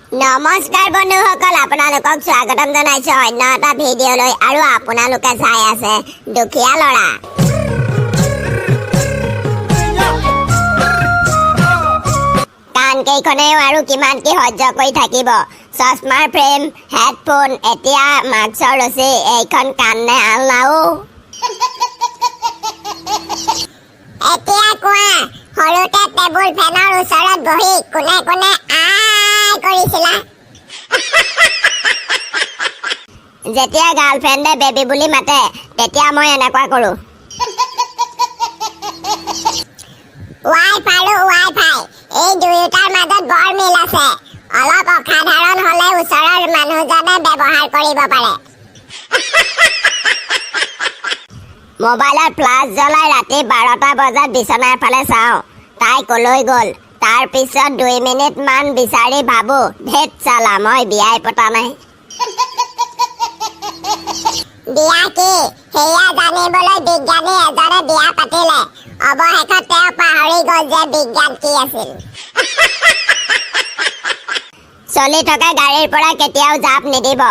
নমস্কাৰ বন্ধুসকল, আপোনালোকক স্বাগতম জনাইছো অন্য এটা ভিডিঅ'লৈ। আৰু আপোনালোকে চাই আছে দুখীয়া ল'ৰা। কাণ কেইখনেও আৰু কিমান কি সহ্য কৰি থাকিব। চশমাৰ ফ্ৰেম, হেডফোন, এতিয়া মাস্কৰ ৰচি, এইখন কাণ নে আলনাও। এতিয়া কোৱা, সৰুতে টেবুল ফেনৰ ওচৰত বহি কোনে কোনে কৰিছিলা? যেতিয়া গাৰ্লফ্ৰেণ্ডে বেবী বুলি মাতে তেতিয়া মই এনেকুৱা কৰো। ৱাইফ আৰু ৱাইফাই, এই দুয়োটাৰ মাজত বৰ মিল আছে। অলপ অসাধাৰণ হলে ওচৰৰ মানুহজনে ব্যৱহাৰ কৰিব পাৰে। মোবাইলত ফ্লাছ জ্বলাই ৰাতি 12টা বজাত বিচনাৰ ফালে চাওঁ, তাই কলৈ গ'ল। তাৰ পিছত 2 মিনিট মান বিচাৰি ভাবো, ধেত চালা, মই বিয়াই পতা নাই। বিয়া কি সেয়া জানিবলৈ বিজ্ঞানী এজনে বিয়া পাতিলে। অৱশেষত তেওঁ পাহৰি গ'ল যে বিজ্ঞান কি আছিল। চলি থকা গাড়ীৰ পৰা কেতিয়াও জাপ নিদিব,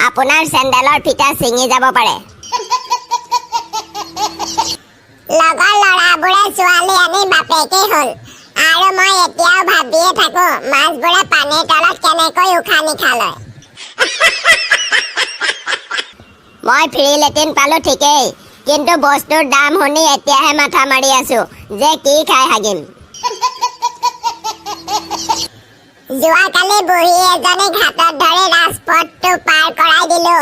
আপোনাৰ চেণ্ডেলৰ ফিটা ছিঙি যাব পাৰে। লগৰ ল'ৰাবোৰে ছোৱালী আনি বাপেকেই হ'ল, আৰু মই এতিয়াও ভাবিয়ে থাকো মাছবোৰে পানীৰ তলত কেনেকৈ উশাহ নিশাহ লয়। মই ফ্ৰী লেট্ৰিন পালো ঠিকেই, কিন্তু বস্তুৰ দাম শুনি এতিয়াহে মাথা মাৰি আছো যে কি খাই হাগিম। যোৱাকালি বুঢ়ী এজনীক হাতত ধৰি ৰাজপথটো পাৰ কৰাই দিলো।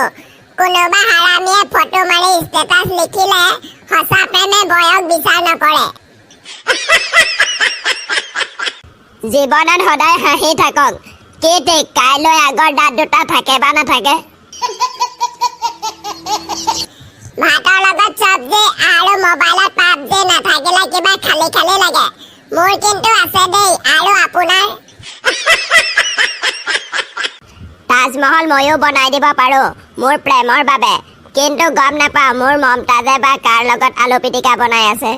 কোনোবা হাৰামীয়ে ফটো মাৰি ষ্টেটাছ লিখিলে, সঁচা প্ৰেমে বয়স বিচাৰ নকৰে। জীৱনত সদায় হাঁহি থাকক, কি ঠিক কাইলৈ আগৰ দাঁত দুটা থাকে বা নাথাকে। ভাতৰ লগত চব্জি আৰু মোবাইলত পাবজি নাথাকিলে কিবা খালি খালি লাগে। মোৰ কিন্তু আছে দেই। আৰু আপোনাৰ? তাজমহল ময়ো বনাই দিব পাৰো মোৰ প্ৰেমৰ বাবে, কিন্তু গম নাপাওঁ মোৰ মমতাজে বা কাৰ লগত আলু পিটিকা বনাই আছে।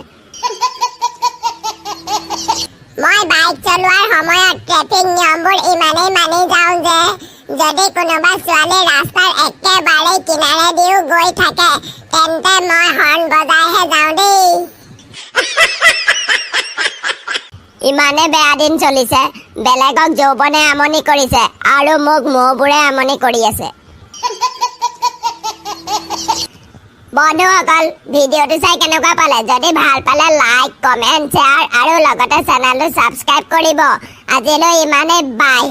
মই বাইক চলোৱাৰ সময়ত ট্ৰেফিক নিয়মবোৰ ইমানেই মানি যাওঁ যে যদি কোনোবা ছোৱালী ৰাস্তাৰ একেবাৰে কিনাৰেদিও গৈ থাকে তেন্তে মই হৰ্ণ বজাইহে যাওঁ দেই। ইমানে বেয়া দিন চলিছে, বেলেগক যৌৱনে আমনি কৰিছে আৰু মোক মহবোৰে আমনি কৰি আছে। বন্ধুসকল, ভিডিঅ'টো চাই কেনেকুৱা পালে? যদি ভাল পালে লাইক, কমেণ্ট, শ্বেয়াৰ আৰু লগতে চেনেলটো ছাবস্ক্ৰাইব কৰিব। আজিলৈ ইমানেই, বাই।